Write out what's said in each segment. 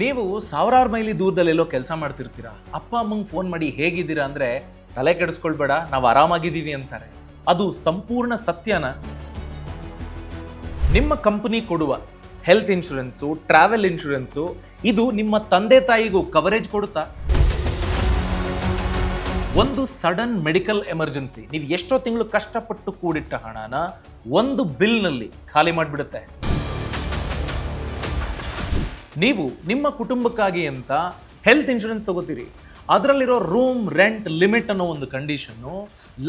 ನೀವು ಸಾವಿರಾರು ಮೈಲಿ ದೂರದಲ್ಲೆಲ್ಲೋ ಕೆಲಸ ಮಾಡ್ತಿರ್ತೀರಾ, ಅಪ್ಪ ಅಮ್ಮಂಗೆ ಫೋನ್ ಮಾಡಿ ಹೇಗಿದ್ದೀರಾ ಅಂದ್ರೆ ತಲೆ ಕೆಡಿಸ್ಕೊಳ್ಬೇಡ ನಾವು ಆರಾಮಾಗಿದ್ದೀವಿ ಅಂತಾರೆ. ಅದು ಸಂಪೂರ್ಣ ಸತ್ಯನ? ನಿಮ್ಮ ಕಂಪನಿ ಕೊಡುವ ಹೆಲ್ತ್ ಇನ್ಶೂರೆನ್ಸು, ಟ್ರಾವೆಲ್ ಇನ್ಶೂರೆನ್ಸು ಇದು ನಿಮ್ಮ ತಂದೆ ತಾಯಿಗೂ ಕವರೇಜ್ ಕೊಡುತ್ತಾ? ಒಂದು ಸಡನ್ ಮೆಡಿಕಲ್ ಎಮರ್ಜೆನ್ಸಿ ನೀವು ಎಷ್ಟೋ ತಿಂಗಳು ಕಷ್ಟಪಟ್ಟು ಕೂಡಿಟ್ಟ ಹಣನ ಒಂದು ಬಿಲ್ನಲ್ಲಿ ಖಾಲಿ ಮಾಡಿಬಿಡುತ್ತೆ. ನೀವು ನಿಮ್ಮ ಕುಟುಂಬಕ್ಕಾಗಿ ಅಂತ ಹೆಲ್ತ್ ಇನ್ಶೂರೆನ್ಸ್ ತಗೋತೀರಿ, ಅದರಲ್ಲಿರೋ ರೂಮ್ ರೆಂಟ್ ಲಿಮಿಟ್ ಅನ್ನೋ ಒಂದು ಕಂಡೀಷನ್ನು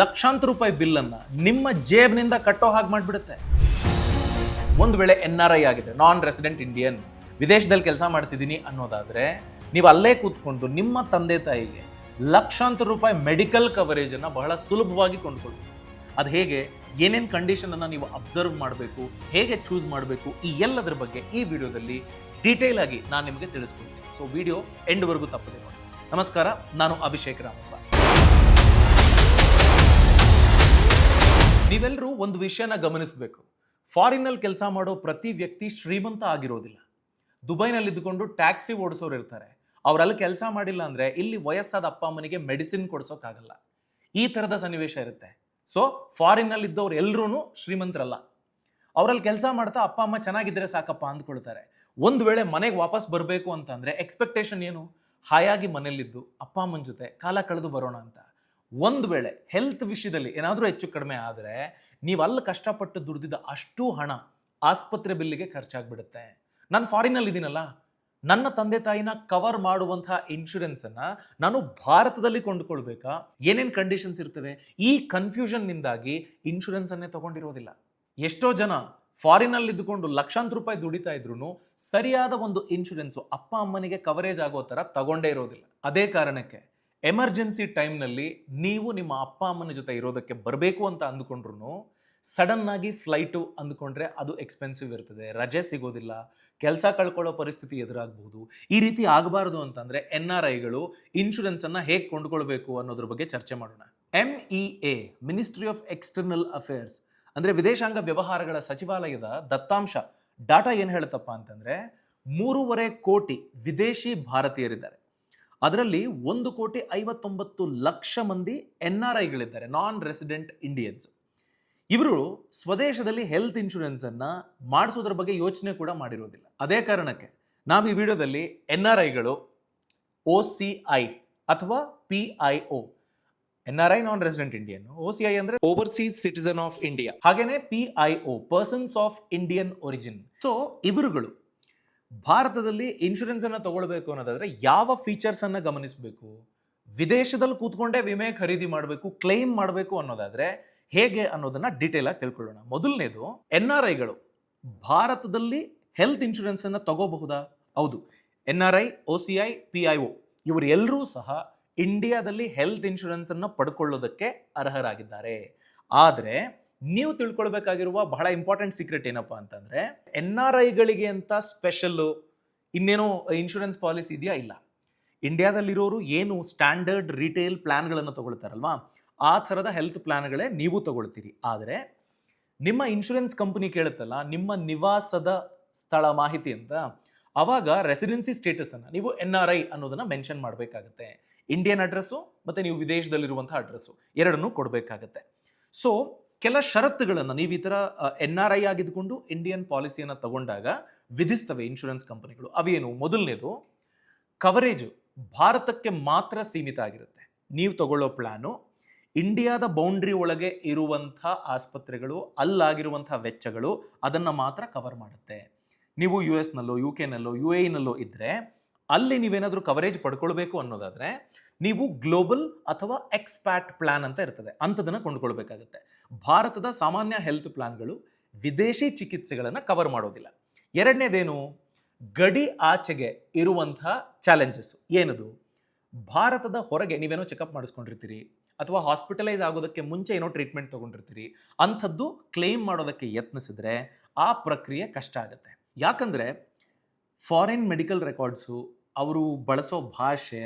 ಲಕ್ಷಾಂತರ ರೂಪಾಯಿ ಬಿಲ್ಲನ್ನು ನಿಮ್ಮ ಜೇಬ್ನಿಂದ ಕಟ್ಟೋ ಹಾಗೆ ಮಾಡಿಬಿಡುತ್ತೆ. ಒಂದು ವೇಳೆ NRI ಆಗಿದೆ, ನಾನ್ ರೆಸಿಡೆಂಟ್ ಇಂಡಿಯನ್, ವಿದೇಶದಲ್ಲಿ ಕೆಲಸ ಮಾಡ್ತಿದ್ದೀನಿ ಅನ್ನೋದಾದರೆ ನೀವು ಅಲ್ಲೇ ಕೂತ್ಕೊಂಡು ನಿಮ್ಮ ತಂದೆ ತಾಯಿಗೆ ಲಕ್ಷಾಂತರ ರೂಪಾಯಿ ಮೆಡಿಕಲ್ ಕವರೇಜನ್ನು ಬಹಳ ಸುಲಭವಾಗಿ ಕೊಂಡ್ಕೊಳ್ಬೋದು. ಅದು ಹೇಗೆ, ಏನೇನು ಕಂಡೀಷನನ್ನು ನೀವು ಅಬ್ಸರ್ವ್ ಮಾಡಬೇಕು, ಹೇಗೆ ಚೂಸ್ ಮಾಡಬೇಕು, ಈ ಎಲ್ಲದರ ಬಗ್ಗೆ ಈ ವಿಡಿಯೋದಲ್ಲಿ ಡೀಟೇಲ್ ಆಗಿ ನಾನು ನಿಮಗೆ ತಿಳಿಸ್ಕೊಡ್ತೀನಿ. ಸೊ ವಿಡಿಯೋ ಎಂಡ್ವರೆಗೂ ತಪ್ಪದೆ ನೋಡಿ. ನಮಸ್ಕಾರ, ನಾನು ಅಭಿಷೇಕ್ ರಾಮಪ್ಪ. ನೀವೆಲ್ಲರೂ ಒಂದು ವಿಷಯನ ಗಮನಿಸಬೇಕು. ಫಾರಿನ್ನಲ್ಲಿ ಕೆಲಸ ಮಾಡೋ ಪ್ರತಿ ವ್ಯಕ್ತಿ ಶ್ರೀಮಂತ ಆಗಿರೋದಿಲ್ಲ. ದುಬೈನಲ್ಲಿ ಇದ್ದುಕೊಂಡು ಟ್ಯಾಕ್ಸಿ ಓಡಿಸೋರು ಇರ್ತಾರೆ. ಅವರಲ್ಲಿ ಕೆಲಸ ಮಾಡಿಲ್ಲ ಅಂದರೆ ಇಲ್ಲಿ ವಯಸ್ಸಾದ ಅಪ್ಪ ಅಮ್ಮನಿಗೆ ಮೆಡಿಸಿನ್ ಕೊಡ್ಸೋಕ್ಕಾಗಲ್ಲ. ಈ ಥರದ ಸನ್ನಿವೇಶ ಇರುತ್ತೆ. ಸೊ ಫಾರಿನ್ನಲ್ಲಿ ಇದ್ದವ್ರು ಎಲ್ಲರೂ ಶ್ರೀಮಂತರಲ್ಲ. ಅವರಲ್ಲಿ ಕೆಲಸ ಮಾಡ್ತಾ ಅಪ್ಪ ಅಮ್ಮ ಚೆನ್ನಾಗಿದ್ದರೆ ಸಾಕಪ್ಪ ಅಂದ್ಕೊಳ್ತಾರೆ. ಒಂದು ವೇಳೆ ಮನೆಗೆ ವಾಪಸ್ ಬರಬೇಕು ಅಂತಂದರೆ ಎಕ್ಸ್ಪೆಕ್ಟೇಷನ್ ಏನು? ಹಾಯಾಗಿ ಮನೇಲಿದ್ದು ಅಪ್ಪ ಅಮ್ಮನ ಜೊತೆ ಕಾಲ ಕಳೆದು ಬರೋಣ ಅಂತ. ಒಂದು ವೇಳೆ ಹೆಲ್ತ್ ವಿಷಯದಲ್ಲಿ ಏನಾದರೂ ಹೆಚ್ಚು ಕಡಿಮೆ ಆದರೆ ನೀವು ಅಲ್ಲಿ ಕಷ್ಟಪಟ್ಟು ದುಡ್ದಿದ್ದ ಅಷ್ಟು ಹಣ ಆಸ್ಪತ್ರೆ ಬಿಲ್ಲಿಗೆ ಖರ್ಚಾಗ್ಬಿಡುತ್ತೆ. ನಾನು ಫಾರಿನಲ್ಲಿ ಇದ್ದೀನಲ್ಲ, ನನ್ನ ತಂದೆ ತಾಯಿನ ಕವರ್ ಮಾಡುವಂತಹ ಇನ್ಶೂರೆನ್ಸನ್ನು ನಾನು ಭಾರತದಲ್ಲಿ ಕೊಂಡುಕೊಳ್ಬೇಕಾ? ಏನೇನು ಕಂಡೀಷನ್ಸ್ ಇರ್ತವೆ? ಈ ಕನ್ಫ್ಯೂಷನ್ನಿಂದಾಗಿ ಇನ್ಶೂರೆನ್ಸನ್ನೇ ತಗೊಂಡಿರೋದಿಲ್ಲ. ಎಷ್ಟೋ ಜನ ಫಾರಿನಲ್ಲಿ ಇದ್ದುಕೊಂಡು ಲಕ್ಷಾಂತರ ರೂಪಾಯಿ ದುಡಿತಾ ಇದ್ರು ಸರಿಯಾದ ಒಂದು ಇನ್ಶೂರೆನ್ಸು ಅಪ್ಪ ಅಮ್ಮನಿಗೆ ಕವರೇಜ್ ಆಗೋ ಥರ ತಗೊಂಡೇ ಇರೋದಿಲ್ಲ. ಅದೇ ಕಾರಣಕ್ಕೆ ಎಮರ್ಜೆನ್ಸಿ ಟೈಮ್ನಲ್ಲಿ ನೀವು ನಿಮ್ಮ ಅಪ್ಪ ಅಮ್ಮನ ಜೊತೆ ಇರೋದಕ್ಕೆ ಬರಬೇಕು ಅಂತ ಅಂದ್ಕೊಂಡ್ರು ಸಡನ್ ಆಗಿ ಫ್ಲೈಟು ಅಂದ್ಕೊಂಡ್ರೆ ಅದು ಎಕ್ಸ್ಪೆನ್ಸಿವ್ ಇರ್ತದೆ, ರಜೆ ಸಿಗೋದಿಲ್ಲ, ಕೆಲಸ ಕಳ್ಕೊಳ್ಳೋ ಪರಿಸ್ಥಿತಿ ಎದುರಾಗಬಹುದು. ಈ ರೀತಿ ಆಗಬಾರ್ದು ಅಂತಂದರೆ NRIಗಳು ಇನ್ಶೂರೆನ್ಸನ್ನು ಹೇಗೆ ಕೊಂಡ್ಕೊಳ್ಬೇಕು ಅನ್ನೋದ್ರ ಬಗ್ಗೆ ಚರ್ಚೆ ಮಾಡೋಣ. MEA ministry of external affairs ಅಂದರೆ ವಿದೇಶಾಂಗ ವ್ಯವಹಾರಗಳ ಸಚಿವಾಲಯದ ದತ್ತಾಂಶ ಡಾಟಾ ಏನು ಹೇಳುತ್ತಪ್ಪ ಅಂತಂದರೆ 3.5 ಕೋಟಿ ವಿದೇಶಿ ಭಾರತೀಯರಿದ್ದಾರೆ. ಅದರಲ್ಲಿ 1,59,00,000 ಮಂದಿ NRIಗಳಿದ್ದಾರೆ, ನಾನ್ ರೆಸಿಡೆಂಟ್ ಇಂಡಿಯನ್ಸ್. ಇವರು ಸ್ವದೇಶದಲ್ಲಿ ಹೆಲ್ತ್ ಇನ್ಶೂರೆನ್ಸನ್ನು ಮಾಡಿಸೋದ್ರ ಬಗ್ಗೆ ಯೋಚನೆ ಕೂಡ ಮಾಡಿರೋದಿಲ್ಲ. ಅದೇ ಕಾರಣಕ್ಕೆ ನಾವು ಈ ವಿಡಿಯೋದಲ್ಲಿ NRIಗಳು OCI ಅಥವಾ PIO, NRI ನಾನ್ ರೆಸಿಡೆಂಟ್ ಇಂಡಿಯನ್, OCI ಅಂದರೆ ಓವರ್ಸೀಸ್ ಸಿಟಿಸನ್ ಆಫ್ ಇಂಡಿಯಾ, ಹಾಗೇನೆ PIO persons of Indian origin. So ಇವರುಗಳು ಭಾರತದಲ್ಲಿ ಇನ್ಶೂರೆನ್ಸ್ ಅನ್ನು ತಗೊಳ್ಬೇಕು ಅನ್ನೋದಾದ್ರೆ ಯಾವ ಫೀಚರ್ಸ್ ಅನ್ನ ಗಮನಿಸಬೇಕು? ವಿದೇಶದಲ್ಲಿ ಕೂತ್ಕೊಂಡೇ ವಿಮೆ ಖರೀದಿ ಮಾಡಬೇಕು, ಕ್ಲೈಮ್ ಮಾಡಬೇಕು ಅನ್ನೋದಾದ್ರೆ ಹೇಗೆ ಅನ್ನೋದನ್ನ ಡೀಟೇಲ್ ಆಗಿ ತಿಳ್ಕೊಳ್ಳೋಣ. ಮೊದಲನೇದು, NRIಗಳು ಭಾರತದಲ್ಲಿ ಹೆಲ್ತ್ ಇನ್ಶೂರೆನ್ಸ್ ಅನ್ನ ತಗೋಬಹುದಾ? ಹೌದು. NRI, OCI, PIO ಇವರು ಎಲ್ಲರೂ ಸಹ ಇಂಡಿಯಾದಲ್ಲಿ ಹೆಲ್ತ್ ಇನ್ಶೂರೆನ್ಸ್ ಅನ್ನು ಪಡ್ಕೊಳ್ಳೋದಕ್ಕೆ ಅರ್ಹರಾಗಿದ್ದಾರೆ. ಆದರೆ ನೀವು ತಿಳ್ಕೊಳ್ಬೇಕಾಗಿರುವ ಬಹಳ ಇಂಪಾರ್ಟೆಂಟ್ ಸೀಕ್ರೆಟ್ ಏನಪ್ಪಾ ಅಂತಂದ್ರೆ NRIಗಳಿಗೆ ಅಂತ ಸ್ಪೆಷಲ್ಲು ಇನ್ನೇನೋ ಇನ್ಶೂರೆನ್ಸ್ ಪಾಲಿಸಿ ಇದೆಯಾ? ಇಲ್ಲ. ಇಂಡಿಯಾದಲ್ಲಿರೋರು ಏನು ಸ್ಟ್ಯಾಂಡರ್ಡ್ ರಿಟೇಲ್ ಪ್ಲಾನ್ಗಳನ್ನು ತಗೊಳ್ತಾರಲ್ವಾ, ಆ ಥರದ ಹೆಲ್ತ್ ಪ್ಲಾನ್ಗಳೇ ನೀವು ತಗೊಳ್ತೀರಿ. ಆದರೆ ನಿಮ್ಮ ಇನ್ಶೂರೆನ್ಸ್ ಕಂಪನಿ ಕೇಳುತ್ತಲ್ಲ ನಿಮ್ಮ ನಿವಾಸದ ಸ್ಥಳ ಮಾಹಿತಿ ಅಂತ, ಆವಾಗ ರೆಸಿಡೆನ್ಸಿ ಸ್ಟೇಟಸನ್ನು ನೀವು NRI ಅನ್ನೋದನ್ನು ಮೆನ್ಷನ್ ಮಾಡಬೇಕಾಗತ್ತೆ. ಇಂಡಿಯನ್ ಅಡ್ರೆಸ್ಸು ಮತ್ತು ನೀವು ವಿದೇಶದಲ್ಲಿರುವಂಥ ಅಡ್ರೆಸ್ಸು ಎರಡನ್ನೂ ಕೊಡಬೇಕಾಗತ್ತೆ. ಸೊ ಕೆಲ ಷರತ್ತುಗಳನ್ನು ನೀವು ಈ ಥರ NRI ಆಗಿದ್ದುಕೊಂಡು ಇಂಡಿಯನ್ ಪಾಲಿಸಿಯನ್ನು ತಗೊಂಡಾಗ ವಿಧಿಸ್ತವೆ ಇನ್ಶೂರೆನ್ಸ್ ಕಂಪನಿಗಳು. ಅವೇನು? ಮೊದಲನೇದು, ಕವರೇಜು ಭಾರತಕ್ಕೆ ಮಾತ್ರ ಸೀಮಿತ ಆಗಿರುತ್ತೆ. ನೀವು ತಗೊಳ್ಳೋ ಪ್ಲಾನು ಇಂಡಿಯಾದ ಬೌಂಡ್ರಿ ಒಳಗೆ ಇರುವಂಥ ಆಸ್ಪತ್ರೆಗಳು, ಅಲ್ಲಾಗಿರುವಂಥ ವೆಚ್ಚಗಳು ಅದನ್ನು ಮಾತ್ರ ಕವರ್ ಮಾಡುತ್ತೆ. ನೀವು US ನಲ್ಲೋ UK ನಲ್ಲೋ UAE ನಲ್ಲೋ ಇದ್ದರೆ ಅಲ್ಲಿ ನೀವೇನಾದರೂ ಕವರೇಜ್ ಪಡ್ಕೊಳ್ಬೇಕು ಅನ್ನೋದಾದರೆ ನೀವು ಗ್ಲೋಬಲ್ ಅಥವಾ ಎಕ್ಸ್ಪ್ಯಾಟ್ ಪ್ಲಾನ್ ಅಂತ ಇರ್ತದೆ, ಅಂಥದನ್ನು ಕೊಂಡ್ಕೊಳ್ಬೇಕಾಗತ್ತೆ. ಭಾರತದ ಸಾಮಾನ್ಯ ಹೆಲ್ತ್ ಪ್ಲಾನ್ಗಳು ವಿದೇಶಿ ಚಿಕಿತ್ಸೆಗಳನ್ನು ಕವರ್ ಮಾಡೋದಿಲ್ಲ. ಎರಡನೇದೇನು? ಗಡಿ ಆಚೆಗೆ ಇರುವಂಥ ಚಾಲೆಂಜಸ್ಸು. ಏನದು? ಭಾರತದ ಹೊರಗೆ ನೀವೇನೋ ಚೆಕಪ್ ಮಾಡಿಸ್ಕೊಂಡಿರ್ತೀರಿ ಅಥವಾ ಹಾಸ್ಪಿಟಲೈಸ್ ಆಗೋದಕ್ಕೆ ಮುಂಚೆ ಏನೋ ಟ್ರೀಟ್ಮೆಂಟ್ ತೊಗೊಂಡಿರ್ತೀರಿ, ಅಂಥದ್ದು ಕ್ಲೇಮ್ ಮಾಡೋದಕ್ಕೆ ಯತ್ನಿಸಿದ್ರೆ ಆ ಪ್ರಕ್ರಿಯೆ ಕಷ್ಟ ಆಗುತ್ತೆ. ಯಾಕಂದರೆ ಫಾರಿನ್ ಮೆಡಿಕಲ್ ರೆಕಾರ್ಡ್ಸು, ಅವರು ಬಳಸೋ ಭಾಷೆ,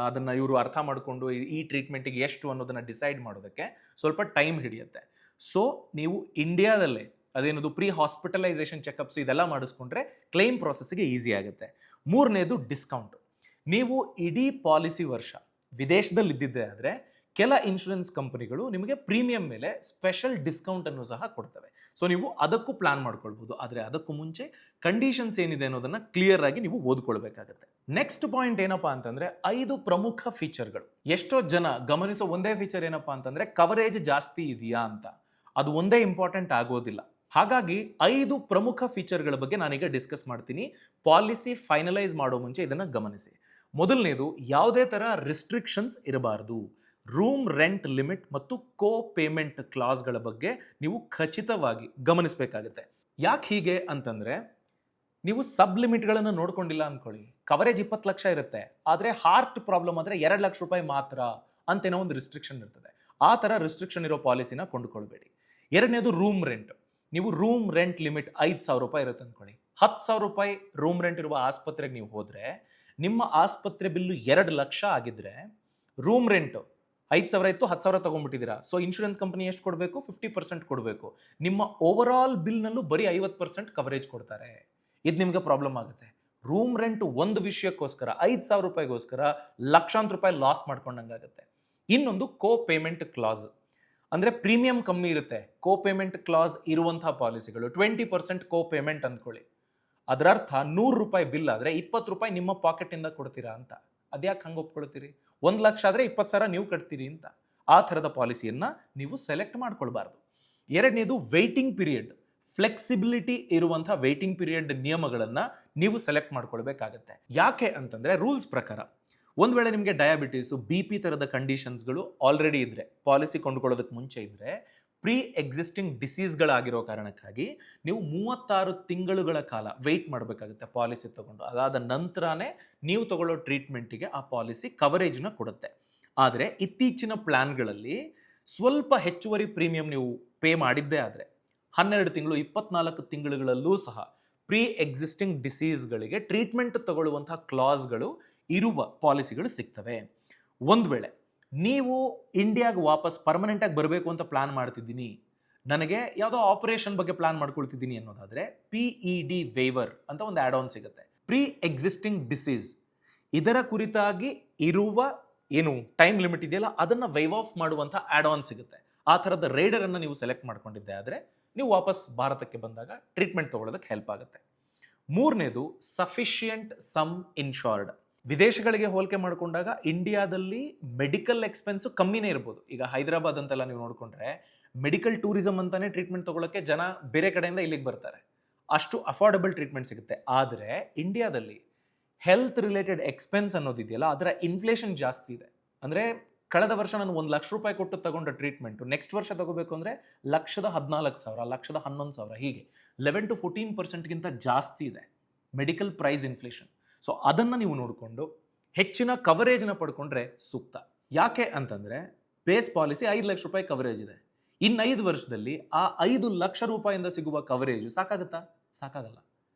ಅದನ್ನು ಇವರು ಅರ್ಥ ಮಾಡಿಕೊಂಡು ಈ ಟ್ರೀಟ್ಮೆಂಟಿಗೆ ಎಷ್ಟು ಅನ್ನೋದನ್ನು ಡಿಸೈಡ್ ಮಾಡೋದಕ್ಕೆ ಸ್ವಲ್ಪ ಟೈಮ್ ಹಿಡಿಯುತ್ತೆ. ಸೊ ನೀವು ಇಂಡಿಯಾದಲ್ಲೇ ಅದೇನದು ಪ್ರೀ ಹಾಸ್ಪಿಟಲೈಸೇಷನ್ ಚೆಕಪ್ಸ್ ಇದೆಲ್ಲ ಮಾಡಿಸ್ಕೊಂಡ್ರೆ ಕ್ಲೈಮ್ ಪ್ರಾಸೆಸ್ಗೆ ಈಸಿ ಆಗುತ್ತೆ. ಮೂರನೇದು ಡಿಸ್ಕೌಂಟ್. ನೀವು ಇಡೀ ಪಾಲಿಸಿ ವರ್ಷ ವಿದೇಶದಲ್ಲಿ ಇದ್ದಿದ್ದೆ ಆದರೆ ಕೆಲ ಇನ್ಶೂರೆನ್ಸ್ ಕಂಪನಿಗಳು ನಿಮಗೆ ಪ್ರೀಮಿಯಂ ಮೇಲೆ ಸ್ಪೆಷಲ್ ಡಿಸ್ಕೌಂಟ್ ಅನ್ನು ಸಹ ಕೊಡ್ತವೆ. ಸೊ ನೀವು ಅದಕ್ಕೂ ಪ್ಲಾನ್ ಮಾಡ್ಕೊಳ್ಬಹುದು. ಆದರೆ ಅದಕ್ಕೂ ಮುಂಚೆ ಕಂಡೀಷನ್ಸ್ ಏನಿದೆ ಅನ್ನೋದನ್ನ ಕ್ಲಿಯರ್ ಆಗಿ ನೀವು ಓದ್ಕೊಳ್ಬೇಕಾಗತ್ತೆ. ನೆಕ್ಸ್ಟ್ ಪಾಯಿಂಟ್ ಏನಪ್ಪಾ ಅಂತಂದ್ರೆ 5 ಪ್ರಮುಖ ಫೀಚರ್ಗಳು. ಎಷ್ಟೋ ಜನ ಗಮನಿಸೋ ಒಂದೇ ಫೀಚರ್ ಏನಪ್ಪಾ ಅಂತಂದ್ರೆ ಕವರೇಜ್ ಜಾಸ್ತಿ ಇದೆಯಾ ಅಂತ. ಅದು ಒಂದೇ ಇಂಪಾರ್ಟೆಂಟ್ ಆಗೋದಿಲ್ಲ. ಹಾಗಾಗಿ 5 ಪ್ರಮುಖ ಫೀಚರ್ಗಳ ಬಗ್ಗೆ ನಾನೀಗ ಡಿಸ್ಕಸ್ ಮಾಡ್ತೀನಿ. ಪಾಲಿಸಿ ಫೈನಲೈಸ್ ಮಾಡೋ ಮುಂಚೆ ಇದನ್ನ ಗಮನಿಸಿ. ಮೊದಲನೇದು, ಯಾವುದೇ ತರ ರಿಸ್ಟ್ರಿಕ್ಷನ್ಸ್ ಇರಬಾರದು. ರೂಮ್ ರೆಂಟ್ ಲಿಮಿಟ್ ಮತ್ತು ಕೋ ಪೇಮೆಂಟ್ ಕ್ಲಾಸ್ಗಳ ಬಗ್ಗೆ ನೀವು ಖಚಿತವಾಗಿ ಗಮನಿಸಬೇಕಾಗುತ್ತೆ. ಯಾಕೆ ಹೀಗೆ ಅಂತಂದ್ರೆ, ನೀವು ಸಬ್ ಲಿಮಿಟ್ಗಳನ್ನು ನೋಡ್ಕೊಂಡಿಲ್ಲ ಅನ್ಕೊಳ್ಳಿ, ಕವರೇಜ್ 20 ಲಕ್ಷ ಇರುತ್ತೆ, ಆದರೆ ಹಾರ್ಟ್ ಪ್ರಾಬ್ಲಮ್ ಆದರೆ 2 ಲಕ್ಷ ರೂಪಾಯಿ ಮಾತ್ರ ಅಂತೇನೋ ಒಂದು ರಿಸ್ಟ್ರಿಕ್ಷನ್ ಇರ್ತದೆ. ಆ ಥರ ರಿಸ್ಟ್ರಿಕ್ಷನ್ ಇರೋ ಪಾಲಿಸಿನ ಕೊಂಡುಕೊಳ್ಬೇಡಿ. ಎರಡನೇದು ರೂಮ್ ರೆಂಟ್. ನೀವು ರೂಮ್ ರೆಂಟ್ ಲಿಮಿಟ್ 5,000 ರೂಪಾಯಿ ಇರುತ್ತೆ ಅನ್ಕೊಳ್ಳಿ. 10,000 ರೂಪಾಯಿ ರೂಮ್ ರೆಂಟ್ ಇರುವ ಆಸ್ಪತ್ರೆಗೆ ನೀವು ಹೋದ್ರೆ ನಿಮ್ಮ ಆಸ್ಪತ್ರೆ ಬಿಲ್ಲು 2 ಲಕ್ಷ ಆಗಿದ್ರೆ ರೂಮ್ ರೆಂಟ್ 5,000 ಇತ್ತು, 10,000 ತಗೊಂಡ್ಬಿಟ್ಟಿದ್ದೀರಾ. ಸೊ ಇನ್ಶೂರೆನ್ಸ್ ಕಂಪನಿ ಎಷ್ಟು ಕೊಡಬೇಕು? 50% ಕೊಡಬೇಕು. ನಿಮ್ಮ ಓವರ್ ಆಲ್ ಬಿಲ್ನಲ್ಲೂ ಬರೀ 50% ಕವರೇಜ್ ಕೊಡ್ತಾರೆ. ಇದು ನಿಮ್ಗೆ ಪ್ರಾಬ್ಲಮ್ ಆಗುತ್ತೆ. ರೂಮ್ ರೆಂಟ್ ಒಂದು ವಿಷಯಕ್ಕೋಸ್ಕರ 5,000 ರೂಪಾಯಿಗೋಸ್ಕರ ಲಕ್ಷಾಂತರ ರೂಪಾಯಿ ಲಾಸ್ ಮಾಡ್ಕೊಂಡಂಗಾಗುತ್ತೆ. ಇನ್ನೊಂದು ಕೋ ಪೇಮೆಂಟ್ ಕ್ಲಾಸ್. ಅಂದ್ರೆ ಪ್ರೀಮಿಯಂ ಕಮ್ಮಿ ಇರುತ್ತೆ. ಕೋ ಪೇಮೆಂಟ್ ಕ್ಲಾಸ್ ಇರುವಂತಹ ಪಾಲಿಸಿಗಳು 20% ಕೋ ಪೇಮೆಂಟ್ ಅಂದ್ಕೊಳ್ಳಿ. ಅದರ ಅರ್ಥ 100 ರೂಪಾಯಿ ಬಿಲ್ ಆದರೆ 20 ರೂಪಾಯಿ ನಿಮ್ಮ ಪಾಕೆಟ್ ಇಂದ ಕೊಡ್ತೀರಾ ಅಂತ. ಅದ್ಯಾಕೆ ಹಂಗೆ ಒಪ್ಕೊಳ್ತೀರಿ? 1 ಲಕ್ಷ ಆದರೆ 20,000 ನೀವು ಕಟ್ತೀರಿ ಅಂತ. ಆ ಥರದ ಪಾಲಿಸಿಯನ್ನ ನೀವು ಸೆಲೆಕ್ಟ್ ಮಾಡ್ಕೊಳ್ಬಾರ್ದು. ಎರಡನೇದು ವೇಟಿಂಗ್ ಪೀರಿಯಡ್. ಫ್ಲೆಕ್ಸಿಬಿಲಿಟಿ ಇರುವಂತಹ ವೇಟಿಂಗ್ ಪೀರಿಯಡ್ ನಿಯಮಗಳನ್ನ ನೀವು ಸೆಲೆಕ್ಟ್ ಮಾಡ್ಕೊಳ್ಬೇಕಾಗತ್ತೆ. ಯಾಕೆ ಅಂತಂದ್ರೆ, ರೂಲ್ಸ್ ಪ್ರಕಾರ ಒಂದ್ ವೇಳೆ ನಿಮಗೆ ಡಯಾಬಿಟೀಸ್, BP ತರದ ಕಂಡೀಷನ್ಸ್ಗಳು ಆಲ್ರೆಡಿ ಇದ್ರೆ, ಪಾಲಿಸಿ ಕೊಂಡ್ಕೊಳ್ಳೋದಕ್ಕೆ ಮುಂಚೆ ಇದ್ರೆ, ಪ್ರೀ ಎಕ್ಸಿಸ್ಟಿಂಗ್ ಡಿಸೀಸ್ಗಳಾಗಿರೋ ಕಾರಣಕ್ಕಾಗಿ ನೀವು 36 ತಿಂಗಳುಗಳ ಕಾಲ ವೆಯ್ಟ್ ಮಾಡಬೇಕಾಗುತ್ತೆ ಪಾಲಿಸಿ ತಗೊಂಡು. ಅದಾದ ನಂತರನೇ ನೀವು ತಗೊಳ್ಳೋ ಟ್ರೀಟ್ಮೆಂಟಿಗೆ ಆ ಪಾಲಿಸಿ ಕವರೇಜ್ನ ಕೊಡುತ್ತೆ. ಆದರೆ ಇತ್ತೀಚಿನ ಪ್ಲಾನ್ಗಳಲ್ಲಿ ಸ್ವಲ್ಪ ಹೆಚ್ಚುವರಿ ಪ್ರೀಮಿಯಂ ನೀವು ಪೇ ಮಾಡಿದ್ದೇ ಆದರೆ 12 ತಿಂಗಳು, 24 ತಿಂಗಳುಗಳಲ್ಲೂ ಸಹ ಪ್ರೀ ಎಕ್ಸಿಸ್ಟಿಂಗ್ ಡಿಸೀಸ್ಗಳಿಗೆ ಟ್ರೀಟ್ಮೆಂಟ್ ತಗೊಳ್ಳುವಂತಹ ಕ್ಲಾಸ್ಗಳು ಇರುವ ಪಾಲಿಸಿಗಳು ಸಿಗ್ತವೆ. ಒಂದು ವೇಳೆ ನೀವು ಇಂಡಿಯಾಗೆ ವಾಪಸ್ ಪರ್ಮನೆಂಟ್ ಆಗಿ ಬರಬೇಕು ಅಂತ ಪ್ಲಾನ್ ಮಾಡ್ತಿದ್ದೀನಿ, ನನಗೆ ಯಾವುದೋ ಆಪರೇಷನ್ ಬಗ್ಗೆ ಪ್ಲಾನ್ ಮಾಡ್ಕೊಳ್ತಿದ್ದೀನಿ ಅನ್ನೋದಾದ್ರೆ PED ವೇವರ್ ಅಂತ ಒಂದು ಆಡ್ ಆನ್ ಸಿಗುತ್ತೆ. ಪ್ರೀ ಎಕ್ಸಿಸ್ಟಿಂಗ್ ಡಿಸೀಸ್ ಇದರ ಕುರಿತಾಗಿ ಇರುವ ಏನು ಟೈಮ್ ಲಿಮಿಟ್ ಇದೆಯಲ್ಲ ಅದನ್ನ ವೈವ್ ಆಫ್ ಮಾಡುವಂಥ ಆಡ್ ಆನ್ ಸಿಗುತ್ತೆ. ಆ ಥರದ ರೈಡರ್ ಅನ್ನು ನೀವು ಸೆಲೆಕ್ಟ್ ಮಾಡ್ಕೊಂಡಿದ್ದೆ ಆದರೆ ನೀವು ವಾಪಸ್ ಭಾರತಕ್ಕೆ ಬಂದಾಗ ಟ್ರೀಟ್ಮೆಂಟ್ ತಗೊಳ್ಳೋದಕ್ಕೆ ಹೆಲ್ಪ್ ಆಗುತ್ತೆ. ಮೂರನೇದು, ಸಫಿಷಿಯಂಟ್ ಸಮ್ ಇನ್ಶೋರ್ಡ್. ವಿದೇಶಗಳಿಗೆ ಹೋಲಿಕೆ ಮಾಡಿಕೊಂಡಾಗ ಇಂಡಿಯಾದಲ್ಲಿ ಮೆಡಿಕಲ್ ಎಕ್ಸ್ಪೆನ್ಸು ಕಮ್ಮಿನೇ ಇರ್ಬೋದು. ಈಗ ಹೈದರಾಬಾದ್ ಅಂತೆಲ್ಲ ನೀವು ನೋಡಿಕೊಂಡ್ರೆ ಮೆಡಿಕಲ್ ಟೂರಿಸಂ ಅಂತಾನೆ ಟ್ರೀಟ್ಮೆಂಟ್ ತಗೊಳ್ಳೋಕ್ಕೆ ಜನ ಬೇರೆ ಕಡೆಯಿಂದ ಇಲ್ಲಿಗೆ ಬರ್ತಾರೆ. ಅಷ್ಟು ಅಫೋರ್ಡಬಲ್ ಟ್ರೀಟ್ಮೆಂಟ್ ಸಿಗುತ್ತೆ. ಆದರೆ ಇಂಡಿಯಾದಲ್ಲಿ ಹೆಲ್ತ್ ರಿಲೇಟೆಡ್ ಎಕ್ಸ್ಪೆನ್ಸ್ ಅನ್ನೋದಿದೆಯಲ್ಲ, ಅದರ ಇನ್ಫ್ಲೇಷನ್ ಜಾಸ್ತಿ ಇದೆ. ಅಂದರೆ ಕಳೆದ ವರ್ಷ ನಾನು 1 ಲಕ್ಷ ರೂಪಾಯಿ ಕೊಟ್ಟು ತಗೊಂಡ ಟ್ರೀಟ್ಮೆಂಟು ನೆಕ್ಸ್ಟ್ ವರ್ಷ ತಗೋಬೇಕು ಅಂದರೆ 1,14,000, 1,11,000 ಹೀಗೆ 11 to 14% ಜಾಸ್ತಿ ಇದೆ ಮೆಡಿಕಲ್ ಪ್ರೈಸ್ ಇನ್ಫ್ಲೇಷನ್. ಸೊ ಅದನ್ನು ನೀವು ನೋಡಿಕೊಂಡು ಹೆಚ್ಚಿನ ಕವರೇಜ್ನ ಪಡ್ಕೊಂಡ್ರೆ ಸೂಕ್ತ. ಯಾಕೆ ಅಂತಂದರೆ ಬೇಸ್ ಪಾಲಿಸಿ 5 ಲಕ್ಷ ರೂಪಾಯಿ ಕವರೇಜ್ ಇದೆ. ಇನ್ನು 5 ವರ್ಷದಲ್ಲಿ ಆ 5 ಲಕ್ಷ ರೂಪಾಯಿಂದ ಸಿಗುವ ಕವರೇಜು ಸಾಕಾಗುತ್ತಾ? ಸಾಕಾಗಲ್ಲ.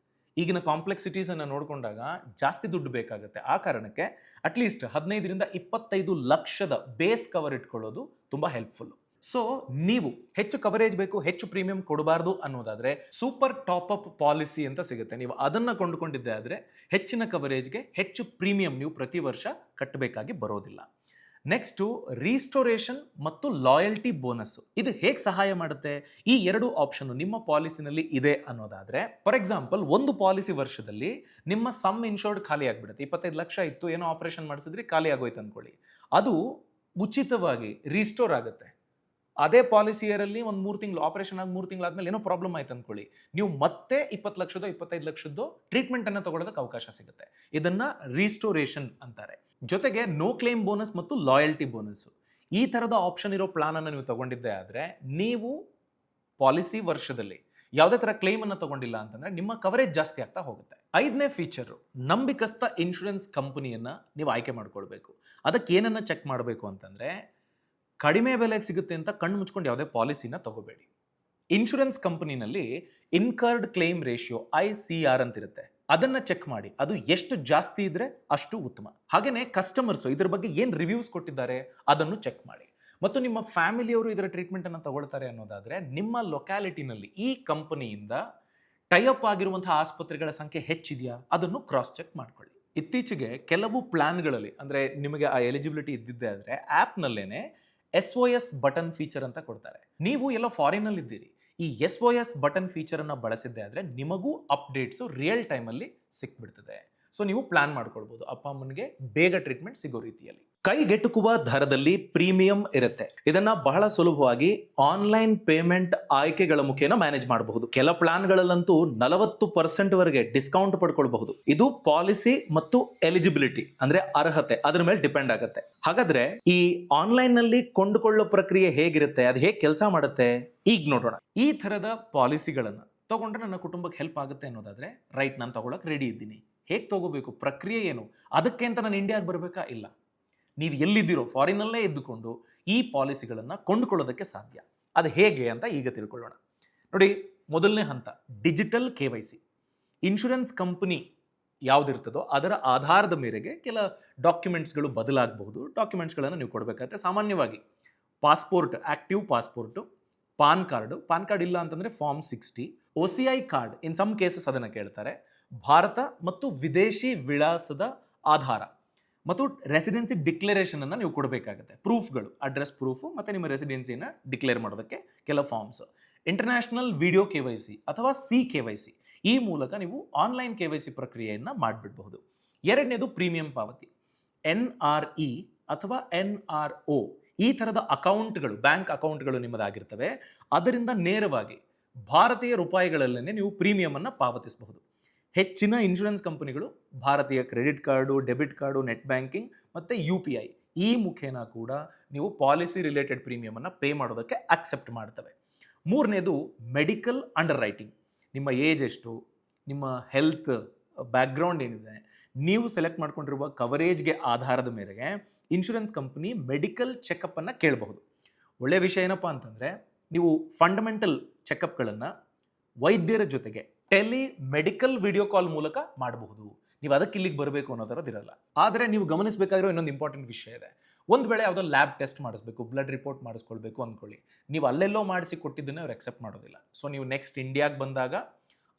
ಈಗಿನ ಕಾಂಪ್ಲೆಕ್ಸಿಟೀಸನ್ನು ನೋಡಿಕೊಂಡಾಗ ಜಾಸ್ತಿ ದುಡ್ಡು ಬೇಕಾಗುತ್ತೆ. ಆ ಕಾರಣಕ್ಕೆ ಅಟ್ಲೀಸ್ಟ್ 15ರಿಂದ 25 ಲಕ್ಷದ ಬೇಸ್ ಕವರ್ ಇಟ್ಕೊಳ್ಳೋದು ತುಂಬ ಹೆಲ್ಪ್ಫುಲ್ಲು. ಸೊ ನೀವು ಹೆಚ್ಚು ಕವರೇಜ್ ಬೇಕು, ಹೆಚ್ಚು ಪ್ರೀಮಿಯಂ ಕೊಡಬಾರ್ದು ಅನ್ನೋದಾದ್ರೆ ಸೂಪರ್ ಟಾಪ್ ಅಪ್ ಪಾಲಿಸಿ ಅಂತ ಸಿಗುತ್ತೆ. ನೀವು ಅದನ್ನು ಕೊಂಡುಕೊಂಡಿದ್ದೆ ಆದರೆ ಹೆಚ್ಚಿನ ಕವರೇಜ್ಗೆ ಹೆಚ್ಚು ಪ್ರೀಮಿಯಂ ನೀವು ಪ್ರತಿ ವರ್ಷ ಕಟ್ಟಬೇಕಾಗಿ ಬರೋದಿಲ್ಲ. ನೆಕ್ಸ್ಟು, ರೀಸ್ಟೋರೇಷನ್ ಮತ್ತು ಲಾಯಲ್ಟಿ ಬೋನಸ್. ಇದು ಹೇಗೆ ಸಹಾಯ ಮಾಡುತ್ತೆ? ಈ 2 ಆಪ್ಷನ್ ನಿಮ್ಮ ಪಾಲಿಸಿನಲ್ಲಿ ಇದೆ ಅನ್ನೋದಾದ್ರೆ, ಫಾರ್ ಎಕ್ಸಾಂಪಲ್ ಒಂದು ಪಾಲಿಸಿ ವರ್ಷದಲ್ಲಿ ನಿಮ್ಮ ಸಮ್ ಇನ್ಶೋರ್ಡ್ ಖಾಲಿ ಆಗಿಬಿಡುತ್ತೆ. 25 ಲಕ್ಷ ಇತ್ತು, ಏನೋ ಆಪರೇಷನ್ ಮಾಡಿಸಿದ್ರಿ, ಖಾಲಿ ಆಗೋಯ್ತು ಅಂದ್ಕೊಳ್ಳಿ. ಅದು ಉಚಿತವಾಗಿ ರೀಸ್ಟೋರ್ ಆಗುತ್ತೆ. ಅದೇ ಪಾಲಿಸಿ ಇಯರಲ್ಲಿ ಒಂದು 3 ತಿಂಗಳು ಆಪರೇಷನ್ ಆಗಿ 3 ತಿಂಗಳಾದ್ಮೇಲೆ ಏನೋ ಪ್ರಾಬ್ಲಮ್ ಆಯ್ತು ಅಂದ್ಕೊಳ್ಳಿ, ನೀವು ಮತ್ತೆ 20 ಲಕ್ಷದೋ 25 ಲಕ್ಷದ್ದು ಟ್ರೀಟ್ಮೆಂಟ್ ಅನ್ನು ತಗೊಳ್ಳೋದಕ್ಕೆ ಅವಕಾಶ ಸಿಗುತ್ತೆ. ಇದನ್ನ ರೀಸ್ಟೋರೇಷನ್ ಅಂತಾರೆ. ಜೊತೆಗೆ ನೋ ಕ್ಲೇಮ್ ಬೋನಸ್ ಮತ್ತು ಲಾಯಲ್ಟಿ ಬೋನಸ್, ಈ ಥರದ ಆಪ್ಷನ್ ಇರೋ ಪ್ಲಾನ್ ಅನ್ನು ನೀವು ತಗೊಂಡಿದ್ದೆ ಆದರೆ ನೀವು ಪಾಲಿಸಿ ವರ್ಷದಲ್ಲಿ ಯಾವುದೇ ಥರ ಕ್ಲೇಮ್ ಅನ್ನು ತಗೊಂಡಿಲ್ಲ ಅಂತಂದ್ರೆ ನಿಮ್ಮ ಕವರೇಜ್ ಜಾಸ್ತಿ ಆಗ್ತಾ ಹೋಗುತ್ತೆ. 5ನೇ ಫೀಚರು, ನಂಬಿಕಸ್ಥ ಇನ್ಶೂರೆನ್ಸ್ ಕಂಪನಿಯನ್ನ ನೀವು ಆಯ್ಕೆ ಮಾಡ್ಕೊಳ್ಬೇಕು. ಅದಕ್ಕೆ ಏನನ್ನ ಚೆಕ್ ಮಾಡಬೇಕು ಅಂತಂದ್ರೆ, ಕಡಿಮೆ ಬೆಲೆಗೆ ಸಿಗುತ್ತೆ ಅಂತ ಕಣ್ಣು ಮುಚ್ಕೊಂಡು ಯಾವುದೇ ಪಾಲಿಸಿನ ತಗೋಬೇಡಿ. ಇನ್ಶೂರೆನ್ಸ್ ಕಂಪನಿನಲ್ಲಿ ಇನ್ಕರ್ಡ್ ಕ್ಲೇಮ್ ರೇಷಿಯೋ ICR ಅಂತಿರುತ್ತೆ, ಅದನ್ನ ಚೆಕ್ ಮಾಡಿ. ಅದು ಎಷ್ಟು ಜಾಸ್ತಿ ಇದ್ರೆ ಅಷ್ಟು ಉತ್ತಮ. ಹಾಗೇನೆ ಕಸ್ಟಮರ್ಸ್ ಇದ್ರ ಬಗ್ಗೆ ಏನು ರಿವ್ಯೂಸ್ ಕೊಟ್ಟಿದ್ದಾರೆ ಅದನ್ನು ಚೆಕ್ ಮಾಡಿ. ಮತ್ತು ನಿಮ್ಮ ಫ್ಯಾಮಿಲಿಯವರು ಇದರ ಟ್ರೀಟ್ಮೆಂಟನ್ನು ತಗೊಳ್ತಾರೆ ಅನ್ನೋದಾದರೆ ನಿಮ್ಮ ಲೊಕ್ಯಾಲಿಟಿನಲ್ಲಿ ಈ ಕಂಪನಿಯಿಂದ ಟೈಅಪ್ ಆಗಿರುವಂತಹ ಆಸ್ಪತ್ರೆಗಳ ಸಂಖ್ಯೆ ಹೆಚ್ಚಿದೆಯಾ ಅದನ್ನು ಕ್ರಾಸ್ ಚೆಕ್ ಮಾಡ್ಕೊಳ್ಳಿ. ಇತ್ತೀಚೆಗೆ ಕೆಲವು ಪ್ಲಾನ್ಗಳಲ್ಲಿ ಅಂದರೆ ನಿಮಗೆ ಆ ಎಲಿಜಿಬಿಲಿಟಿ ಇದ್ದಿದ್ದೇ ಆದರೆ ಆ್ಯಪ್ನಲ್ಲೇನೆ SOS ಬಟನ್ ಫೀಚರ್ ಅಂತ ಕೊಡ್ತಾರೆ. ನೀವು ಎಲ್ಲ ಫಾರಿನಲ್ಲಿ ಇದ್ದೀರಿ, ಈ SOS ಬಟನ್ ಫೀಚರನ್ನು ಬಳಸಿದ್ದೆ ಆದರೆ ನಿಮಗೂ ಅಪ್ಡೇಟ್ಸು ರಿಯಲ್ ಟೈಮಲ್ಲಿ ಸಿಕ್ಬಿಡ್ತದೆ. ಸೊ ನೀವು ಪ್ಲಾನ್ ಮಾಡ್ಕೊಳ್ಬೋದು ಅಪ್ಪ ಅಮ್ಮನಿಗೆ ಬೇಗ ಟ್ರೀಟ್ಮೆಂಟ್ ಸಿಗೋ ರೀತಿಯಲ್ಲಿ. ಕೈಗೆಟುಕುವ ದರದಲ್ಲಿ ಪ್ರೀಮಿಯಂ ಇರುತ್ತೆ. ಇದನ್ನ ಬಹಳ ಸುಲಭವಾಗಿ ಆನ್ಲೈನ್ ಪೇಮೆಂಟ್ ಆಯ್ಕೆಗಳ ಮುಖೇನ ಮ್ಯಾನೇಜ್ ಮಾಡಬಹುದು. ಕೆಲ ಪ್ಲಾನ್ಗಳಲ್ಲಂತೂ 40% ವರೆಗೆ ಡಿಸ್ಕೌಂಟ್ ಪಡ್ಕೊಳ್ಬಹುದು. ಇದು ಪಾಲಿಸಿ ಮತ್ತು ಎಲಿಜಿಬಿಲಿಟಿ ಅಂದ್ರೆ ಅರ್ಹತೆ ಅದರ ಮೇಲೆ ಡಿಪೆಂಡ್ ಆಗುತ್ತೆ. ಹಾಗಾದ್ರೆ ಈ ಆನ್ಲೈನ್ ನಲ್ಲಿ ಕೊಂಡುಕೊಳ್ಳೋ ಪ್ರಕ್ರಿಯೆ ಹೇಗಿರುತ್ತೆ, ಅದು ಹೇಗೆ ಕೆಲಸ ಮಾಡುತ್ತೆ ಈಗ ನೋಡೋಣ. ಈ ತರದ ಪಾಲಿಸಿಗಳನ್ನ ತಗೊಂಡ್ರೆ ನನ್ನ ಕುಟುಂಬಕ್ಕೆ ಹೆಲ್ಪ್ ಆಗುತ್ತೆ ಅನ್ನೋದಾದ್ರೆ ರೈಟ್, ನಾನು ತಗೊಳಕ್ ರೆಡಿ ಇದ್ದೀನಿ. ಹೇಗೆ ತಗೋಬೇಕು, ಪ್ರಕ್ರಿಯೆ ಏನು, ಅದಕ್ಕೆ ಅಂತ ನಾನು ಇಂಡಿಯಾಗೆ ಬರಬೇಕಾ? ಇಲ್ಲ, ನೀವು ಎಲ್ಲಿದ್ದೀರೋ ಫಾರಿನಲ್ಲೇ ಇದ್ದುಕೊಂಡು ಈ ಪಾಲಿಸಿಗಳನ್ನು ಕೊಂಡುಕೊಳ್ಳೋದಕ್ಕೆ ಸಾಧ್ಯ. ಅದು ಹೇಗೆ ಅಂತ ಈಗ ತಿಳ್ಕೊಳ್ಳೋಣ. ನೋಡಿ, ಮೊದಲನೇ ಹಂತ ಡಿಜಿಟಲ್ KYC. ಇನ್ಶೂರೆನ್ಸ್ ಕಂಪನಿ ಯಾವುದಿರ್ತದೋ ಅದರ ಆಧಾರದ ಮೇರೆಗೆ ಕೆಲ ಡಾಕ್ಯುಮೆಂಟ್ಸ್ಗಳು ಬದಲಾಗಬಹುದು. ಡಾಕ್ಯುಮೆಂಟ್ಸ್ಗಳನ್ನು ನೀವು ಕೊಡಬೇಕಾಗುತ್ತೆ. ಸಾಮಾನ್ಯವಾಗಿ passport, active passport, PAN card ಇಲ್ಲ ಅಂತಂದರೆ form 60, OCI card, in some cases ಅದನ್ನು ಕೇಳ್ತಾರೆ, ಭಾರತ ಮತ್ತು ವಿದೇಶಿ ವಿಳಾಸದ ಆಧಾರ ಮತ್ತು ರೆಸಿಡೆನ್ಸಿ ಡಿಕ್ಲರೇಷನ್ ಅನ್ನು ನೀವು ಕೊಡಬೇಕಾಗುತ್ತೆ. ಪ್ರೂಫ್ಗಳು, ಅಡ್ರೆಸ್ ಪ್ರೂಫು ಮತ್ತು ನಿಮ್ಮ ರೆಸಿಡೆನ್ಸಿನ ಡಿಕ್ಲೇರ್ ಮಾಡೋದಕ್ಕೆ ಕೆಲವು ಫಾರ್ಮ್ಸ್. ಇಂಟರ್ನ್ಯಾಷನಲ್ ವಿಡಿಯೋ KYC ಅಥವಾ CKYC, ಈ ಮೂಲಕ ನೀವು ಆನ್ಲೈನ್ KYC ಪ್ರಕ್ರಿಯೆಯನ್ನು ಮಾಡಿಬಿಡಬಹುದು. ಎರಡನೇದು ಪ್ರೀಮಿಯಂ ಪಾವತಿ. NRE ಅಥವಾ NRO ಈ ಥರದ ಅಕೌಂಟ್ಗಳು, ಬ್ಯಾಂಕ್ ಅಕೌಂಟ್ಗಳು ನಿಮ್ಮದಾಗಿರ್ತವೆ. ಅದರಿಂದ ನೇರವಾಗಿ ಭಾರತೀಯ ರೂಪಾಯಿಗಳಲ್ಲೇ ನೀವು ಪ್ರೀಮಿಯಮನ್ನು ಪಾವತಿಸಬಹುದು. ಹೆಚ್ಚಿನ ಇನ್ಶೂರೆನ್ಸ್ ಕಂಪನಿಗಳು ಭಾರತೀಯ credit card, debit card, net banking ಮತ್ತು UPI ಈ ಮುಖೇನ ಕೂಡ ನೀವು ಪಾಲಿಸಿ ರಿಲೇಟೆಡ್ ಪ್ರೀಮಿಯಮನ್ನು ಪೇ ಮಾಡೋದಕ್ಕೆ ಅಕ್ಸೆಪ್ಟ್ ಮಾಡ್ತವೆ. ಮೂರನೇದು ಮೆಡಿಕಲ್ ಅಂಡರ್ ರೈಟಿಂಗ್. ನಿಮ್ಮ ಏಜ್ ಎಷ್ಟು, ನಿಮ್ಮ ಹೆಲ್ತ್ ಬ್ಯಾಕ್ಗ್ರೌಂಡ್ ಏನಿದೆ, ನೀವು ಸೆಲೆಕ್ಟ್ ಮಾಡ್ಕೊಂಡಿರುವ ಕವರೇಜ್ಗೆ ಆಧಾರದ ಮೇರೆಗೆ ಇನ್ಶೂರೆನ್ಸ್ ಕಂಪನಿ ಮೆಡಿಕಲ್ ಚೆಕಪ್ಪನ್ನು ಕೇಳಬಹುದು. ಒಳ್ಳೆಯ ವಿಷಯ ಏನಪ್ಪ ಅಂತಂದರೆ, ನೀವು ಫಂಡಮೆಂಟಲ್ ಚೆಕಪ್ಗಳನ್ನು ವೈದ್ಯರ ಜೊತೆಗೆ ಮೆಡಿಕಲ್ ವಿಡಿಯೋ ಕಾಲ್ ಮೂಲಕ ಮಾಡಬಹುದು. ನೀವು ಅದಕ್ಕೆ ಇಲ್ಲಿಗೆ ಬರಬೇಕು ಅನ್ನೋದಿರಲ್ಲ. ಆದರೆ ನೀವು ಗಮನಿಸಬೇಕಾಗಿರೋ ಇನ್ನೊಂದು ಇಂಪಾರ್ಟೆಂಟ್ ವಿಷಯ ಇದೆ. ಒಂದು ವೇಳೆ ಯಾವುದೋ ಲ್ಯಾಬ್ ಟೆಸ್ಟ್ ಮಾಡಿಸ್ಬೇಕು, ಬ್ಲಡ್ ರಿಪೋರ್ಟ್ ಮಾಡಿಸ್ಕೊಳ್ಬೇಕು ಅಂದ್ಕೊಳ್ಳಿ, ನೀವು ಅಲ್ಲೆಲ್ಲೋ ಮಾಡಿಸಿ ಕೊಟ್ಟಿದ್ದನ್ನೇ ಅವ್ರು ಅಕ್ಸೆಪ್ಟ್ ಮಾಡೋದಿಲ್ಲ. ಸೊ ನೀವು ನೆಕ್ಸ್ಟ್ ಇಂಡಿಯಾಗೆ ಬಂದಾಗ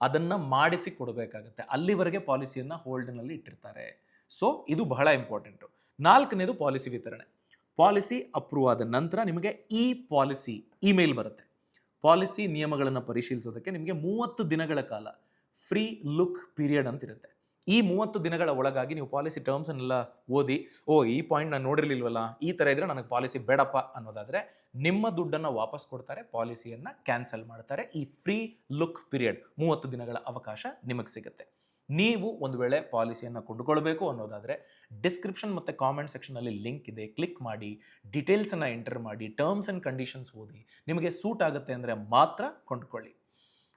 ಅದನ್ನು ಮಾಡಿಸಿ ಕೊಡಬೇಕಾಗತ್ತೆ. ಅಲ್ಲಿವರೆಗೆ ಪಾಲಿಸಿಯನ್ನು ಹೋಲ್ಡ್ನಲ್ಲಿ ಇಟ್ಟಿರ್ತಾರೆ. ಸೊ ಇದು ಬಹಳ ಇಂಪಾರ್ಟೆಂಟು. ನಾಲ್ಕನೇದು ಪಾಲಿಸಿ ವಿತರಣೆ. ಪಾಲಿಸಿ ಅಪ್ರೂವ್ ಆದ ನಂತರ ನಿಮಗೆ ಈ ಪಾಲಿಸಿ ಇಮೇಲ್ ಬರುತ್ತೆ. ಪಾಲಿಸಿ ನಿಯಮಗಳನ್ನು ಪರಿಶೀಲಿಸೋದಕ್ಕೆ ನಿಮಗೆ 30 ದಿನಗಳ ಕಾಲ ಫ್ರೀ ಲುಕ್ ಪೀರಿಯಡ್ ಅಂತಿರುತ್ತೆ. ಈ 30 ದಿನಗಳ ಒಳಗಾಗಿ ನೀವು ಪಾಲಿಸಿ ಟರ್ಮ್ಸನ್ನೆಲ್ಲ ಓದಿ, ಈ ಪಾಯಿಂಟ್ ನಾನು ನೋಡಿರಲಿಲ್ವಲ್ಲ, ಈ ಥರ ಇದ್ರೆ ನನಗೆ ಪಾಲಿಸಿ ಬೇಡಪ್ಪ ಅನ್ನೋದಾದರೆ ನಿಮ್ಮ ದುಡ್ಡನ್ನು ವಾಪಸ್ ಕೊಡ್ತಾರೆ, ಪಾಲಿಸಿಯನ್ನು ಕ್ಯಾನ್ಸಲ್ ಮಾಡ್ತಾರೆ. ಈ ಫ್ರೀ ಲುಕ್ ಪೀರಿಯಡ್ 30 ದಿನಗಳ ಅವಕಾಶ ನಿಮಗೆ ಸಿಗುತ್ತೆ. ನೀವು ಒಂದು ವೇಳೆ ಪಾಲಿಸಿಯನ್ನು ಕೊಂಡುಕೊಳ್ಬೇಕು ಅನ್ನೋದಾದರೆ ಡಿಸ್ಕ್ರಿಪ್ಷನ್ ಮತ್ತು ಕಾಮೆಂಟ್ ಸೆಕ್ಷನಲ್ಲಿ ಲಿಂಕ್ ಇದೆ, ಕ್ಲಿಕ್ ಮಾಡಿ, ಡೀಟೇಲ್ಸನ್ನು ಎಂಟರ್ ಮಾಡಿ, ಟರ್ಮ್ಸ್ ಆ್ಯಂಡ್ ಕಂಡೀಷನ್ಸ್ ಓದಿ, ನಿಮಗೆ ಸೂಟ್ ಆಗುತ್ತೆ ಅಂದರೆ ಮಾತ್ರ ಕೊಂಡುಕೊಳ್ಳಿ.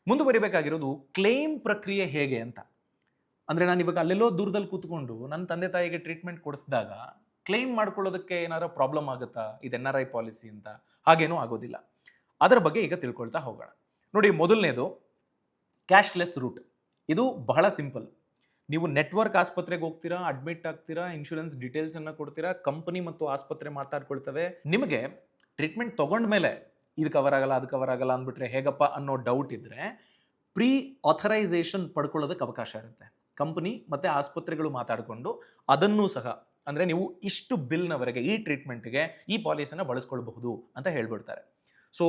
ಮುಂದುವರಿಬೇಕಾಗಿರೋದು ಕ್ಲೇಮ್ ಪ್ರಕ್ರಿಯೆ ಹೇಗೆ ಅಂತ. ಅಂದರೆ ನಾನು ಇವಾಗ ಅಲ್ಲೆಲ್ಲೋ ದೂರದಲ್ಲಿ ಕೂತ್ಕೊಂಡು ನನ್ನ ತಂದೆ ತಾಯಿಗೆ ಟ್ರೀಟ್ಮೆಂಟ್ ಕೊಡಿಸಿದಾಗ ಕ್ಲೇಮ್ ಮಾಡ್ಕೊಳ್ಳೋದಕ್ಕೆ ಏನಾದ್ರು ಪ್ರಾಬ್ಲಮ್ ಆಗುತ್ತಾ, ಇದು NRI ಪಾಲಿಸಿ ಅಂತ? ಹಾಗೇನೂ ಆಗೋದಿಲ್ಲ. ಅದರ ಬಗ್ಗೆ ಈಗ ತಿಳ್ಕೊಳ್ತಾ ಹೋಗೋಣ. ನೋಡಿ, ಮೊದಲನೇದು ಕ್ಯಾಶ್ಲೆಸ್ ರೂಟ್. ಇದು ಬಹಳ ಸಿಂಪಲ್. ನೀವು ನೆಟ್ವರ್ಕ್ ಆಸ್ಪತ್ರೆಗೆ ಹೋಗ್ತೀರಾ, ಅಡ್ಮಿಟ್ ಆಗ್ತೀರಾ, ಇನ್ಶೂರೆನ್ಸ್ ಡೀಟೇಲ್ಸನ್ನು ಕೊಡ್ತೀರಾ, ಕಂಪನಿ ಮತ್ತು ಆಸ್ಪತ್ರೆ ಮಾತಾಡ್ಕೊಳ್ತವೆ. ನಿಮಗೆ ಟ್ರೀಟ್ಮೆಂಟ್ ತೊಗೊಂಡ್ಮೇಲೆ ಇದು ಕವರ್ ಆಗಲ್ಲ, ಅದು ಕವರ್ ಆಗಲ್ಲ ಅಂದ್ಬಿಟ್ರೆ ಹೇಗಪ್ಪ ಅನ್ನೋ ಡೌಟ್ ಇದ್ದರೆ ಪ್ರೀ ಆಥರೈಸೇಷನ್ ಪಡ್ಕೊಳ್ಳೋದಕ್ಕೆ ಅವಕಾಶ ಇರುತ್ತೆ. ಕಂಪನಿ ಮತ್ತು ಆಸ್ಪತ್ರೆಗಳು ಮಾತಾಡಿಕೊಂಡು ಅದನ್ನೂ ಸಹ, ಅಂದರೆ ನೀವು ಇಷ್ಟು ಬಿಲ್ನವರೆಗೆ ಈ ಟ್ರೀಟ್ಮೆಂಟ್ಗೆ ಈ ಪಾಲಿಸಿಯನ್ನು ಬಳಸ್ಕೊಳ್ಬಹುದು ಅಂತ ಹೇಳ್ಬಿಡ್ತಾರೆ. ಸೊ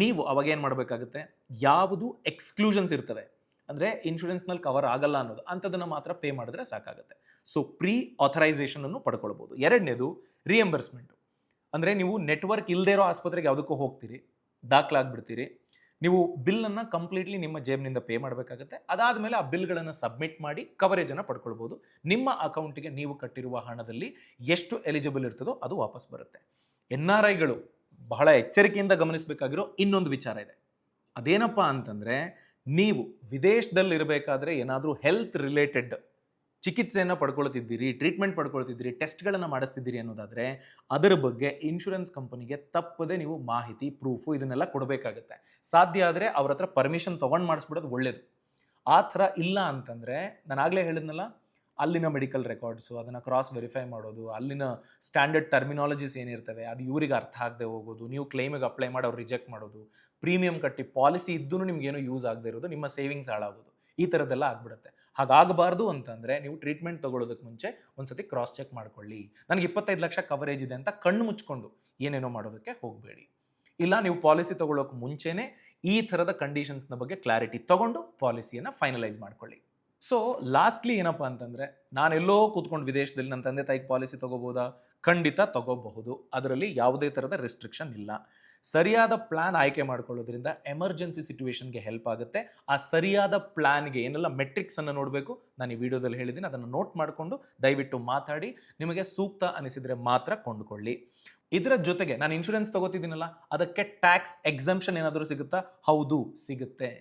ನೀವು ಅವಾಗ ಏನು ಮಾಡಬೇಕಾಗುತ್ತೆ, ಯಾವುದು ಎಕ್ಸ್ಕ್ಲೂಷನ್ಸ್ ಇರ್ತವೆ, ಅಂದರೆ ಇನ್ಶೂರೆನ್ಸ್ನಲ್ಲಿ ಕವರ್ ಆಗಲ್ಲ ಅನ್ನೋದು, ಅಂಥದನ್ನು ಮಾತ್ರ ಪೇ ಮಾಡಿದ್ರೆ ಸಾಕಾಗುತ್ತೆ. ಸೊ ಪ್ರೀ ಆಥರೈಸೇಷನ್ ಅನ್ನು ಪಡ್ಕೊಳ್ಬೋದು. ಎರಡನೇದು ರಿಯಂಬರ್ಸ್ಮೆಂಟು. ಅಂದರೆ ನೀವು ನೆಟ್ವರ್ಕ್ ಇಲ್ಲದೇ ಇರೋ ಆಸ್ಪತ್ರೆಗೆ ಯಾವುದಕ್ಕೂ ಹೋಗ್ತೀರಿ, ದಾಖಲಾಗ್ಬಿಡ್ತೀರಿ, ನೀವು ಬಿಲ್ಲನ್ನು ಕಂಪ್ಲೀಟ್ಲಿ ನಿಮ್ಮ ಜೇಬಿನಿಂದ ಪೇ ಮಾಡಬೇಕಾಗುತ್ತೆ. ಅದಾದಮೇಲೆ ಆ ಬಿಲ್ಗಳನ್ನು ಸಬ್ಮಿಟ್ ಮಾಡಿ ಕವರೇಜನ್ನು ಪಡ್ಕೊಳ್ಬೋದು. ನಿಮ್ಮ ಅಕೌಂಟಿಗೆ ನೀವು ಕಟ್ಟಿರುವ ಹಣದಲ್ಲಿ ಎಷ್ಟು ಎಲಿಜಿಬಲ್ ಇರ್ತದೋ ಅದು ವಾಪಸ್ ಬರುತ್ತೆ. NRIಗಳು ಬಹಳ ಎಚ್ಚರಿಕೆಯಿಂದ ಗಮನಿಸಬೇಕಾಗಿರೋ ಇನ್ನೊಂದು ವಿಚಾರ ಇದೆ. ಅದೇನಪ್ಪ ಅಂತಂದರೆ, ನೀವು ವಿದೇಶದಲ್ಲಿರಬೇಕಾದ್ರೆ ಏನಾದರೂ ಹೆಲ್ತ್ ರಿಲೇಟೆಡ್ ಚಿಕಿತ್ಸೆಯನ್ನು ಪಡ್ಕೊಳ್ತಿದ್ದೀರಿ, ಟ್ರೀಟ್ಮೆಂಟ್ ಪಡ್ಕೊಳ್ತಿದ್ದೀರಿ, ಟೆಸ್ಟ್ಗಳನ್ನು ಮಾಡಿಸ್ತಿದ್ದೀರಿ ಅನ್ನೋದಾದರೆ ಅದರ ಬಗ್ಗೆ ಇನ್ಶೂರೆನ್ಸ್ ಕಂಪನಿಗೆ ತಪ್ಪದೆ ನೀವು ಮಾಹಿತಿ, ಪ್ರೂಫು ಇದನ್ನೆಲ್ಲ ಕೊಡಬೇಕಾಗುತ್ತೆ. ಸಾಧ್ಯ ಆದರೆ ಅವ್ರ ಹತ್ರ ಪರ್ಮಿಷನ್ ತೊಗೊಂಡು ಮಾಡಿಸ್ಬಿಡೋದು ಒಳ್ಳೆಯದು. ಆ ಥರ ಇಲ್ಲ ಅಂತಂದರೆ, ನಾನು ಆಗಲೇ ಹೇಳಿದ್ನಲ್ಲ, ಅಲ್ಲಿನ ಮೆಡಿಕಲ್ ರೆಕಾರ್ಡ್ಸು ಅದನ್ನು ಕ್ರಾಸ್ ವೆರಿಫೈ ಮಾಡೋದು, ಅಲ್ಲಿನ ಸ್ಟ್ಯಾಂಡರ್ಡ್ ಟರ್ಮಿನಾಲಜೀಸ್ ಏನಿರ್ತವೆ ಅದು ಇವರಿಗೆ ಅರ್ಥ ಆಗದೆ ಹೋಗೋದು, ನೀವು ಕ್ಲೈಮಿಗೆ ಅಪ್ಲೈ ಮಾಡಿ ಅವ್ರು ರಿಜೆಕ್ಟ್ ಮಾಡೋದು, ಪ್ರೀಮಿಯಂ ಕಟ್ಟಿ ಪಾಲಿಸಿ ಇದ್ದೂ ನಿಮ್ಗೇನು ಯೂಸ್ ಆಗದೆ ಇರೋದು, ನಿಮ್ಮ ಸೇವಿಂಗ್ಸ್ ಹಾಳಾಗೋದು, ಈ ಥರದ್ದೆಲ್ಲ ಆಗ್ಬಿಡುತ್ತೆ. ಹಾಗಾಗಬಾರ್ದು ಅಂತಂದರೆ ನೀವು ಟ್ರೀಟ್ಮೆಂಟ್ ತೊಗೊಳ್ಳೋದಕ್ಕೆ ಮುಂಚೆ ಒಂದ್ಸತಿ ಕ್ರಾಸ್ ಚೆಕ್ ಮಾಡ್ಕೊಳ್ಳಿ. ನನಗೆ 25 ಲಕ್ಷ ಕವರೇಜ್ ಇದೆ ಅಂತ ಕಣ್ಣು ಮುಚ್ಕೊಂಡು ಏನೇನೋ ಮಾಡೋದಕ್ಕೆ ಹೋಗಬೇಡಿ. ಇಲ್ಲ, ನೀವು ಪಾಲಿಸಿ ತೊಗೊಳ್ಳೋಕೆ ಮುಂಚೆನೇ ಈ ಥರದ ಕಂಡೀಷನ್ಸ್ನ ಬಗ್ಗೆ ಕ್ಲಾರಿಟಿ ತೊಗೊಂಡು ಪಾಲಿಸಿಯನ್ನು ಫೈನಲೈಸ್ ಮಾಡ್ಕೊಳ್ಳಿ. ಸೊ ಲಾಸ್ಟ್ಲಿ ಏನಪ್ಪ ಅಂತಂದರೆ, ನಾನೆಲ್ಲೋ ಕೂತ್ಕೊಂಡು ವಿದೇಶದಲ್ಲಿ ನನ್ನ ತಂದೆ ತಾಯಿಗೆ ಪಾಲಿಸಿ ತೊಗೋಬೋದಾ? ಖಂಡಿತ ತೊಗೋಬಹುದು. ಅದರಲ್ಲಿ ಯಾವುದೇ ಥರದ ರೆಸ್ಟ್ರಿಕ್ಷನ್ ಇಲ್ಲ. ಸರಿಯಾದ ಪ್ಲ್ಯಾನ್ ಆಯ್ಕೆ ಮಾಡ್ಕೊಳ್ಳೋದ್ರಿಂದ ಎಮರ್ಜೆನ್ಸಿ ಸಿಚುವೇಶನ್ಗೆ ಹೆಲ್ಪ್ ಆಗುತ್ತೆ. ಆ ಸರಿಯಾದ ಪ್ಲ್ಯಾನ್ಗೆ ಏನೆಲ್ಲ ಮೆಟ್ರಿಕ್ಸನ್ನು ನೋಡಬೇಕು ನಾನು ಈ ವಿಡಿಯೋದಲ್ಲಿ ಹೇಳಿದ್ದೀನಿ, ಅದನ್ನು ನೋಟ್ ಮಾಡಿಕೊಂಡು ದಯವಿಟ್ಟು ಮಾತಾಡಿ. ನಿಮಗೆ ಸೂಕ್ತ ಅನಿಸಿದರೆ ಮಾತ್ರ ಕೊಂಡುಕೊಳ್ಳಿ. ಇದರ ಜೊತೆಗೆ ನಾನು ಇನ್ಶೂರೆನ್ಸ್ ತಗೋತಿದ್ದೀನಲ್ಲ, ಅದಕ್ಕೆ ಟ್ಯಾಕ್ಸ್ ಎಕ್ಸಂಪ್ಷನ್ ಏನಾದರೂ ಸಿಗುತ್ತಾ? ಹೌದು, ಸಿಗುತ್ತೆ.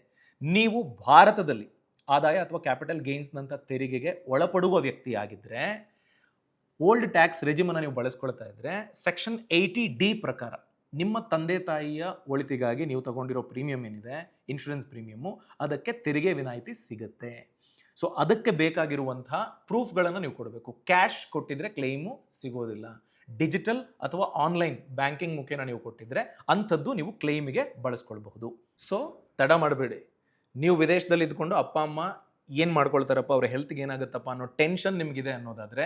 ನೀವು ಭಾರತದಲ್ಲಿ ಆದಾಯ ಅಥವಾ ಕ್ಯಾಪಿಟಲ್ ಗೇನ್ಸ್ನಂಥ ತೆರಿಗೆಗೆ ಒಳಪಡುವ ವ್ಯಕ್ತಿಯಾಗಿದ್ದರೆ, ಓಲ್ಡ್ ಟ್ಯಾಕ್ಸ್ ರೆಜಿಮನ್ನು ನೀವು ಬಳಸ್ಕೊಳ್ತಾ ಇದ್ದರೆ, ಸೆಕ್ಷನ್ 80D ಪ್ರಕಾರ ನಿಮ್ಮ ತಂದೆ ತಾಯಿಯ ಒಳಿತಿಗಾಗಿ ನೀವು ತಗೊಂಡಿರೋ ಪ್ರೀಮಿಯಂ ಏನಿದೆ, ಇನ್ಶೂರೆನ್ಸ್ ಪ್ರೀಮಿಯಮ್ಮು, ಅದಕ್ಕೆ ತೆರಿಗೆ ವಿನಾಯಿತಿ ಸಿಗುತ್ತೆ. ಸೊ ಅದಕ್ಕೆ ಬೇಕಾಗಿರುವಂತಹ ಪ್ರೂಫ್ಗಳನ್ನು ನೀವು ಕೊಡಬೇಕು. ಕ್ಯಾಶ್ ಕೊಟ್ಟಿದ್ರೆ ಕ್ಲೇಮು ಸಿಗೋದಿಲ್ಲ. ಡಿಜಿಟಲ್ ಅಥವಾ ಆನ್ಲೈನ್ ಬ್ಯಾಂಕಿಂಗ್ ಮುಖೇನ ನೀವು ಕೊಟ್ಟಿದ್ರೆ ಅಂಥದ್ದು ನೀವು ಕ್ಲೇಮಿಗೆ ಬಳಸ್ಕೊಳ್ಬಹುದು. ಸೊ ತಡ ಮಾಡಬೇಡಿ. ನೀವು ವಿದೇಶದಲ್ಲಿ ಇದ್ಕೊಂಡು ಅಪ್ಪ ಅಮ್ಮ ಏನು ಮಾಡ್ಕೊಳ್ತಾರಪ್ಪ, ಅವ್ರ ಹೆಲ್ತ್ಗೆ ಏನಾಗುತ್ತಪ್ಪ ಅನ್ನೋ ಟೆನ್ಷನ್ ನಿಮಗಿದೆ ಅನ್ನೋದಾದರೆ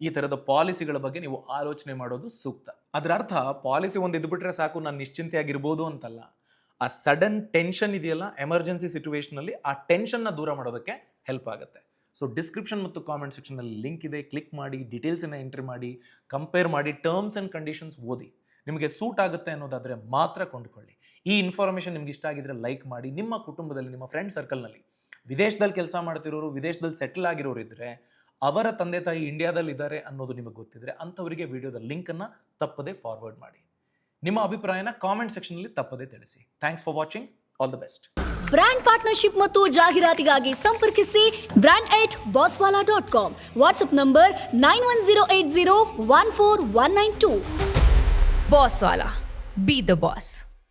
ಈ ಥರದ ಪಾಲಿಸಿಗಳ ಬಗ್ಗೆ ನೀವು ಆಲೋಚನೆ ಮಾಡೋದು ಸೂಕ್ತ. ಅದರ ಅರ್ಥ ಪಾಲಿಸಿ ಒಂದು ಇದ್ಬಿಟ್ರೆ ಸಾಕು ನಾನು ನಿಶ್ಚಿಂತೆಯಾಗಿರ್ಬೋದು ಅಂತಲ್ಲ. ಆ ಸಡನ್ ಟೆನ್ಷನ್ ಇದೆಯಲ್ಲ ಎಮರ್ಜೆನ್ಸಿ ಸಿಚುವೇಷನಲ್ಲಿ, ಆ ಟೆನ್ಷನ್ನ ದೂರ ಮಾಡೋದಕ್ಕೆ ಹೆಲ್ಪ್ ಆಗುತ್ತೆ. ಸೊ ಡಿಸ್ಕ್ರಿಪ್ಷನ್ ಮತ್ತು ಕಾಮೆಂಟ್ ಸೆಕ್ಷನಲ್ಲಿ ಲಿಂಕ್ ಇದೆ, ಕ್ಲಿಕ್ ಮಾಡಿ, ಡೀಟೇಲ್ಸನ್ನು ಎಂಟ್ರಿ ಮಾಡಿ, ಕಂಪೇರ್ ಮಾಡಿ, ಟರ್ಮ್ಸ್ ಆ್ಯಂಡ್ ಕಂಡೀಷನ್ಸ್ ಓದಿ. ನಿಮಗೆ ಸೂಟ್ ಆಗುತ್ತೆ ಅನ್ನೋದಾದರೆ ಮಾತ್ರ ಕೊಂಡುಕೊಳ್ಳಿ. ಈ ಇನ್ಫಾರ್ಮೇಷನ್ ನಿಮ್ಗೆ ಇಷ್ಟ ಆಗಿದ್ರೆ ಲೈಕ್ ಮಾಡಿ. ನಿಮ್ಮ ಕುಟುಂಬದಲ್ಲಿ, ನಿಮ್ಮ ಫ್ರೆಂಡ್ ಸರ್ಕಲ್ನಲ್ಲಿ ವಿದೇಶದಲ್ಲಿ ಕೆಲಸ ಮಾಡ್ತಿರೋರು, ವಿದೇಶದಲ್ಲಿ ಸೆಟಲ್ ಆಗಿರೋರು ಇದ್ದರೆ, ಅವರ ತಂದೆ ತಾಯಿ ಇಂಡಿಯಾದಲ್ಲಿ ಇದ್ದಾರೆ ಅನ್ನೋದು ನಿಮಗೆ ಗೊತ್ತಿದ್ರೆ ಅಂಥವರಿಗೆ ವಿಡಿಯೋದ ಲಿಂಕನ್ನು ತಪ್ಪದೇ ಫಾರ್ವರ್ಡ್ ಮಾಡಿ. ನಿಮ್ಮ ಅಭಿಪ್ರಾಯನ ಕಾಮೆಂಟ್ ಸೆಕ್ಷನಲ್ಲಿ ತಪ್ಪದೇ ತಿಳಿಸಿ. Thanks for watching. All the best. Brand partnership ಮತ್ತು ಜಾಹೀರಾತಿಗಾಗಿ ಸಂಪರ್ಕಿಸಿ brand@bosswala.com. WhatsApp number 9108014192. Bosswala. Be the boss.